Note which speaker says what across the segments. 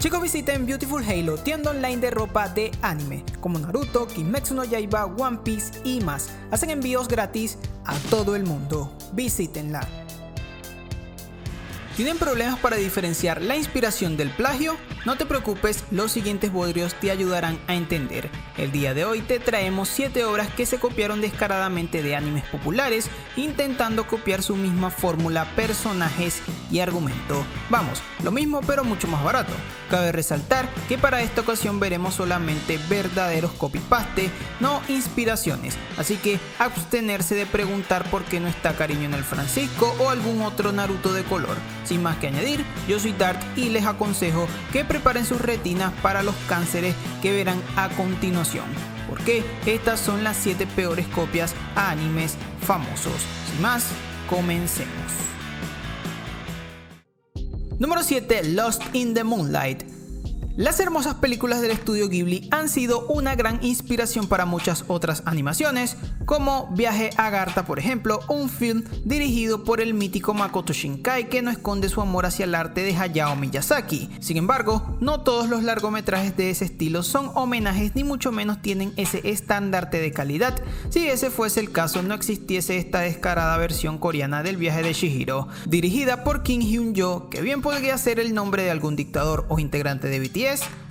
Speaker 1: Chicos, visiten Beautiful Halo, tienda online de ropa de anime, como Naruto, Kimetsu no Yaiba, One Piece y más. Hacen envíos gratis a todo el mundo. Visítenla. ¿Tienen problemas para diferenciar la inspiración del plagio? No te preocupes, los siguientes bodrios te ayudarán a entender. El día de hoy te traemos 7 obras que se copiaron descaradamente de animes populares, intentando copiar su misma fórmula, personajes y argumento. Vamos, lo mismo pero mucho más barato. Cabe resaltar que para esta ocasión veremos solamente verdaderos copy-paste, no inspiraciones, así que abstenerse de preguntar por qué no está Cariño en el Francisco o algún otro Naruto de color. Sin más que añadir, yo soy Dark y les aconsejo que preparen sus retinas para los cánceres que verán a continuación, porque estas son las 7 peores copias a animes famosos. Sin más, comencemos. Número 7. Lost in the Moonlight. Las hermosas películas del estudio Ghibli han sido una gran inspiración para muchas otras animaciones, como Viaje a Agartha, por ejemplo, un film dirigido por el mítico Makoto Shinkai que no esconde su amor hacia el arte de Hayao Miyazaki. Sin embargo, no todos los largometrajes de ese estilo son homenajes ni mucho menos tienen ese estandarte de calidad. Si ese fuese el caso, no existiese esta descarada versión coreana del Viaje de Chihiro, dirigida por Kim Hyun-jo, que bien podría ser el nombre de algún dictador o integrante de BTS.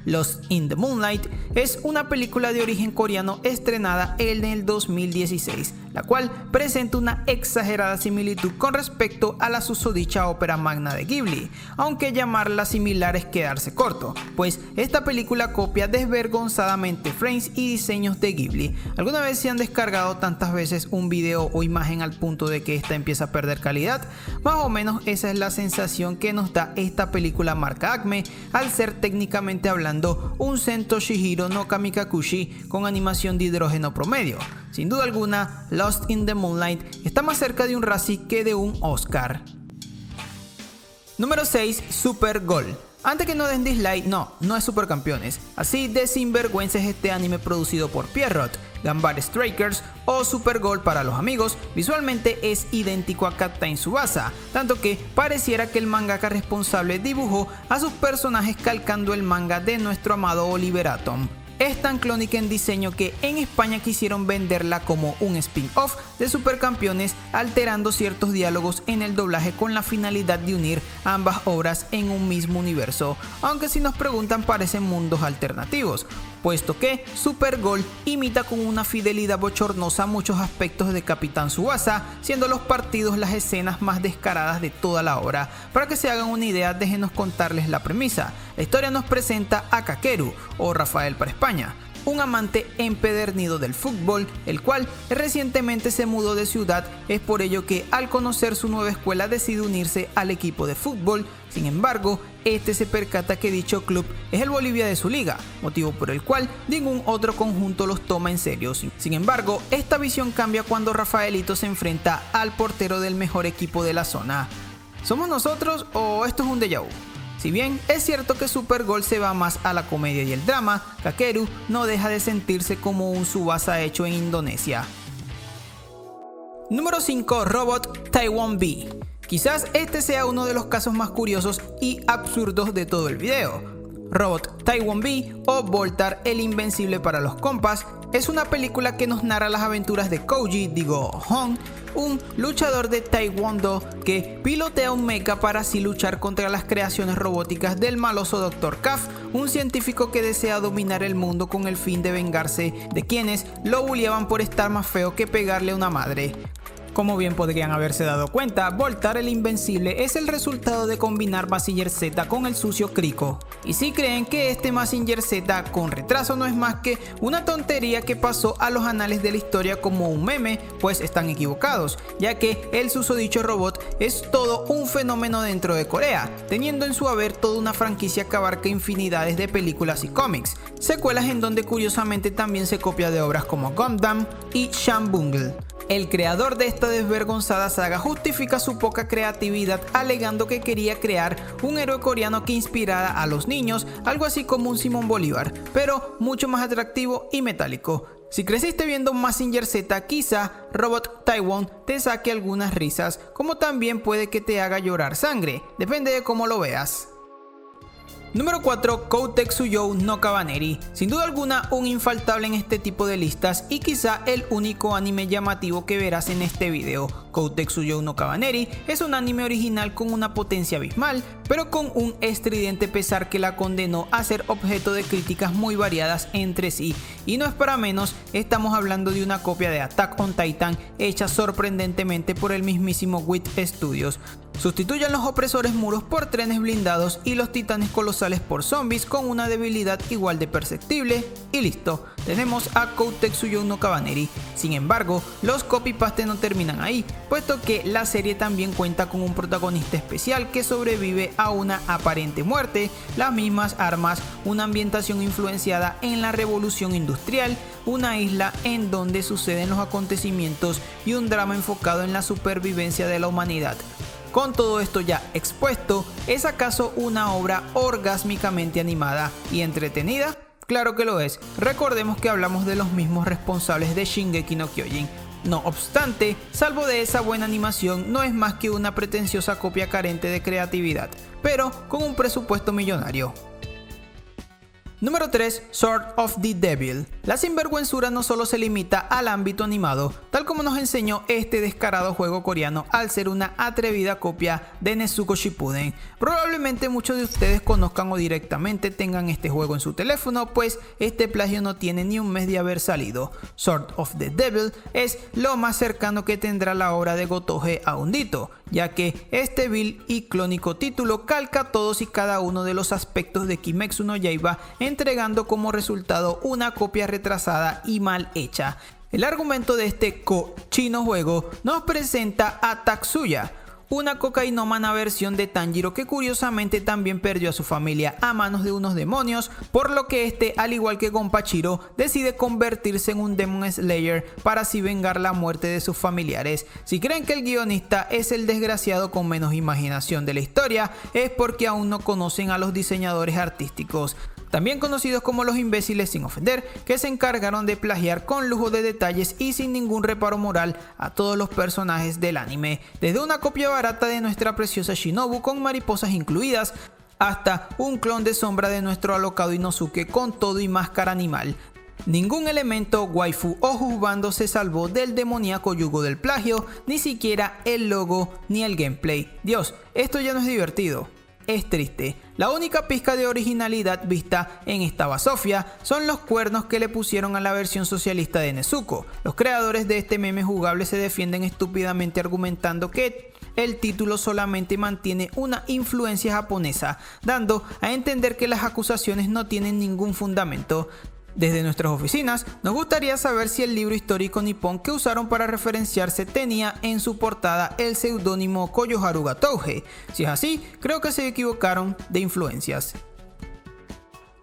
Speaker 1: Lost in the Moonlight es una película de origen coreano estrenada en el 2016, la cual presenta una exagerada similitud con respecto a la susodicha ópera magna de Ghibli, aunque llamarla similar es quedarse corto, pues esta película copia desvergonzadamente frames y diseños de Ghibli. ¿Alguna vez se han descargado tantas veces un video o imagen al punto de que esta empieza a perder calidad? Más o menos esa es la sensación que nos da esta película marca Acme, al ser técnicamente hablando un Sento Shihiro no Kamikakushi con animación de hidrógeno promedio. Sin duda alguna, Lost in the Moonlight está más cerca de un Razzie que de un Oscar. Número 6. Supergirl. Antes que no den dislike, no es Supercampeones. Así de sinvergüenza es este anime producido por Pierrot, Ganbare Strikers o Supergirl para los amigos. Visualmente es idéntico a Captain Tsubasa, tanto que pareciera que el mangaka responsable dibujó a sus personajes calcando el manga de nuestro amado Oliver Atom. Es tan clónica en diseño que en España quisieron venderla como un spin-off de Supercampeones, alterando ciertos diálogos en el doblaje con la finalidad de unir ambas obras en un mismo universo, aunque si nos preguntan parecen mundos alternativos, puesto que Supergirl imita con una fidelidad bochornosa muchos aspectos de Capitán Tsubasa, siendo los partidos las escenas más descaradas de toda la obra. Para que se hagan una idea, déjenos contarles la premisa. La historia nos presenta a Kakeru, o Rafael para España, un amante empedernido del fútbol, el cual recientemente se mudó de ciudad. Es por ello que al conocer su nueva escuela decide unirse al equipo de fútbol. Sin embargo, este se percata que dicho club es el Bolivia de su liga, motivo por el cual ningún otro conjunto los toma en serio. Sin embargo, esta visión cambia cuando Rafaelito se enfrenta al portero del mejor equipo de la zona. ¿Somos nosotros o esto es un déjà vu? Si bien es cierto que Supergirl se va más a la comedia y el drama, Kakeru no deja de sentirse como un Tsubasa hecho en Indonesia. Número 5. Robot Taiwan B. Quizás este sea uno de los casos más curiosos y absurdos de todo el video. Robot Taiwan B, o Voltar el Invencible para los compas, es una película que nos narra las aventuras de Koji, Hong, un luchador de Taekwondo que pilotea un mecha para así luchar contra las creaciones robóticas del maloso Dr. Kaf, un científico que desea dominar el mundo con el fin de vengarse de quienes lo bulleaban por estar más feo que pegarle a una madre. Como bien podrían haberse dado cuenta, Voltar el Invencible es el resultado de combinar Mazinger Z con el sucio Kriko. Y si creen que este Mazinger Z con retraso no es más que una tontería que pasó a los anales de la historia como un meme, pues están equivocados, ya que el susodicho robot es todo un fenómeno dentro de Corea, teniendo en su haber toda una franquicia que abarca infinidades de películas y cómics, secuelas en donde curiosamente también se copia de obras como Gundam y Shanbungle. El creador de esta desvergonzada saga justifica su poca creatividad alegando que quería crear un héroe coreano que inspirara a los niños, algo así como un Simón Bolívar, pero mucho más atractivo y metálico. Si creciste viendo Mazinger Z, quizá Robot Taiwan te saque algunas risas, como también puede que te haga llorar sangre, depende de cómo lo veas. Número 4. Koutetsuyo no Kabaneri. Sin duda alguna un infaltable en este tipo de listas y quizá el único anime llamativo que verás en este video. Koutetsuyo no Kabaneri es un anime original con una potencia abismal, pero con un estridente pesar que la condenó a ser objeto de críticas muy variadas entre sí. Y no es para menos, estamos hablando de una copia de Attack on Titan hecha sorprendentemente por el mismísimo Wit Studios. Sustituyan los opresores muros por trenes blindados y los titanes colosales por zombies con una debilidad igual de perceptible y listo, tenemos a Koutetsuyo no Kabaneri. Sin embargo, los copy-paste no terminan ahí, puesto que la serie también cuenta con un protagonista especial que sobrevive a una aparente muerte, las mismas armas, una ambientación influenciada en la revolución industrial, una isla en donde suceden los acontecimientos y un drama enfocado en la supervivencia de la humanidad. Con todo esto ya expuesto, ¿es acaso una obra orgásmicamente animada y entretenida? Claro que lo es, recordemos que hablamos de los mismos responsables de Shingeki no Kyojin. No obstante, salvo de esa buena animación, no es más que una pretenciosa copia carente de creatividad, pero con un presupuesto millonario. Número 3. Sword of the Devil. La sinvergüenzura no solo se limita al ámbito animado, tal como nos enseñó este descarado juego coreano al ser una atrevida copia de Nezuko Shippuden. Probablemente muchos de ustedes conozcan o directamente tengan este juego en su teléfono, pues este plagio no tiene ni un mes de haber salido. Sword of the Devil es lo más cercano que tendrá la obra de Gotoge a un Dito, ya que este vil y clónico título calca todos y cada uno de los aspectos de Kimetsu no Yaiba, entregando como resultado una copia retrasada y mal hecha. El argumento de este cochino juego nos presenta a Tatsuya, una cocainómana versión de Tanjiro que curiosamente también perdió a su familia a manos de unos demonios, por lo que este, al igual que Gonpachiro, decide convertirse en un Demon Slayer para así vengar la muerte de sus familiares. Si creen que el guionista es el desgraciado con menos imaginación de la historia, es porque aún no conocen a los diseñadores artísticos, también conocidos como los imbéciles sin ofender, que se encargaron de plagiar con lujo de detalles y sin ningún reparo moral a todos los personajes del anime, desde una copia barata de nuestra preciosa Shinobu con mariposas incluidas, hasta un clon de sombra de nuestro alocado Inosuke con todo y máscara animal. Ningún elemento waifu o juzbando se salvó del demoníaco yugo del plagio, ni siquiera el logo ni el gameplay. Dios, esto ya no es divertido. Es triste. La única pizca de originalidad vista en esta basofia son los cuernos que le pusieron a la versión socialista de Nezuko. Los creadores de este meme jugable se defienden estúpidamente argumentando que el título solamente mantiene una influencia japonesa, dando a entender que las acusaciones no tienen ningún fundamento. Desde nuestras oficinas nos gustaría saber si el libro histórico nipón que usaron para referenciarse tenía en su portada el seudónimo Koyoharu ga Touge. Si es así, creo que se equivocaron de influencias.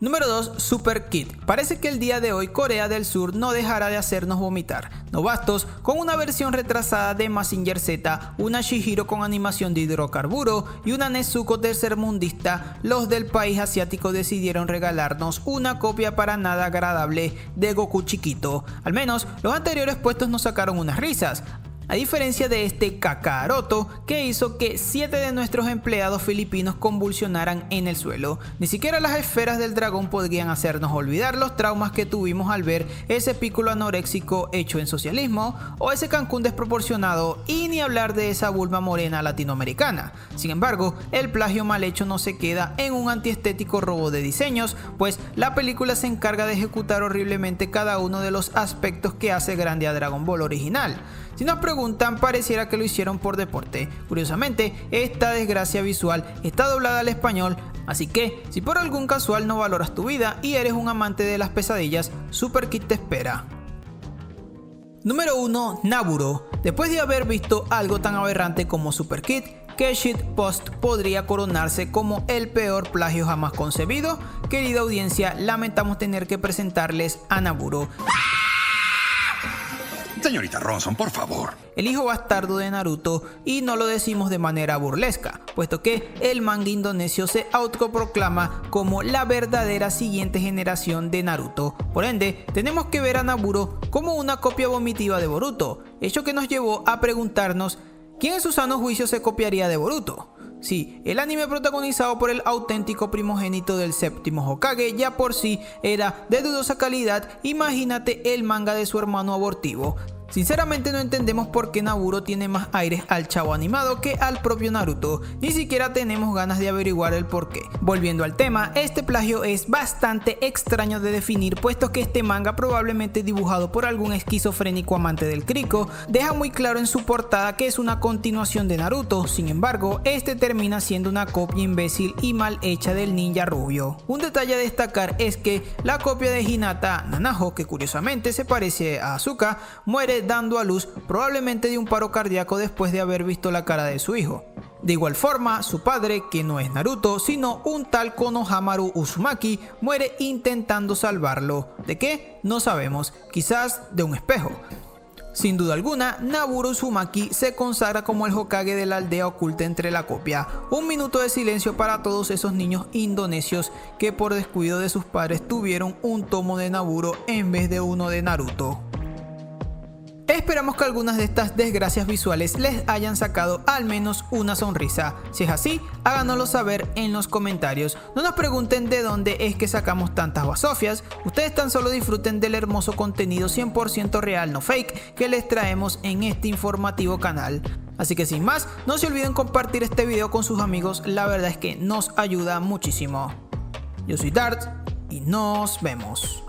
Speaker 1: Número 2. Super Kid. Parece que el día de hoy Corea del Sur no dejará de hacernos vomitar. No bastos con una versión retrasada de Mazinger Z, una Shihiro con animación de hidrocarburo y una Nezuko tercermundista, los del país asiático decidieron regalarnos una copia para nada agradable de Goku chiquito. Al menos los anteriores puestos nos sacaron unas risas, a diferencia de este Kakaroto que hizo que 7 de nuestros empleados filipinos convulsionaran en el suelo. Ni siquiera las esferas del dragón podrían hacernos olvidar los traumas que tuvimos al ver ese Piccolo anoréxico hecho en socialismo o ese Cancún desproporcionado, y ni hablar de esa Bulma morena latinoamericana. Sin embargo, el plagio mal hecho no se queda en un antiestético robo de diseños, pues la película se encarga de ejecutar horriblemente cada uno de los aspectos que hace grande a Dragon Ball original. Si nos preguntan, pareciera que lo hicieron por deporte. Curiosamente, esta desgracia visual está doblada al español, así que si por algún casual no valoras tu vida y eres un amante de las pesadillas, Super Kid te espera. Número 1. Naburo. Después de haber visto algo tan aberrante como Super Kid, ¿qué shitpost podría coronarse como el peor plagio jamás concebido? Querida audiencia, lamentamos tener que presentarles a Naburo.
Speaker 2: Señorita Ronson, por favor.
Speaker 1: El hijo bastardo de Naruto, y no lo decimos de manera burlesca, puesto que el manga indonesio se autoproclama como la verdadera siguiente generación de Naruto. Por ende, tenemos que ver a Naburo como una copia vomitiva de Boruto, hecho que nos llevó a preguntarnos ¿quién en su sano juicio se copiaría de Boruto? Sí, el anime protagonizado por el auténtico primogénito del séptimo Hokage ya por sí era de dudosa calidad, imagínate el manga de su hermano abortivo. Sinceramente no entendemos por qué Naburo tiene más aires al chavo animado que al propio Naruto, ni siquiera tenemos ganas de averiguar el porqué. Volviendo al tema, este plagio es bastante extraño de definir, puesto que este manga, probablemente dibujado por algún esquizofrénico amante del crico, deja muy claro en su portada que es una continuación de Naruto. Sin embargo, este termina siendo una copia imbécil y mal hecha del ninja rubio. Un detalle a destacar es que la copia de Hinata Nanaho, que curiosamente se parece a Asuka, muere dando a luz probablemente de un paro cardíaco después de haber visto la cara de su hijo. De igual forma, su padre, que no es Naruto sino un tal Konohamaru Uzumaki, muere intentando salvarlo. ¿De qué? No sabemos, quizás de un espejo. Sin duda alguna, Naburo Uzumaki se consagra como el Hokage de la aldea oculta entre la copia. Un minuto de silencio para todos esos niños indonesios que por descuido de sus padres tuvieron un tomo de Naburo en vez de uno de Naruto. Esperamos que algunas de estas desgracias visuales les hayan sacado al menos una sonrisa. Si es así, háganoslo saber en los comentarios. No nos pregunten de dónde es que sacamos tantas basofias. Ustedes tan solo disfruten del hermoso contenido 100% real, no fake, que les traemos en este informativo canal. Así que sin más, no se olviden compartir este video con sus amigos, la verdad es que nos ayuda muchísimo. Yo soy Dart y nos vemos.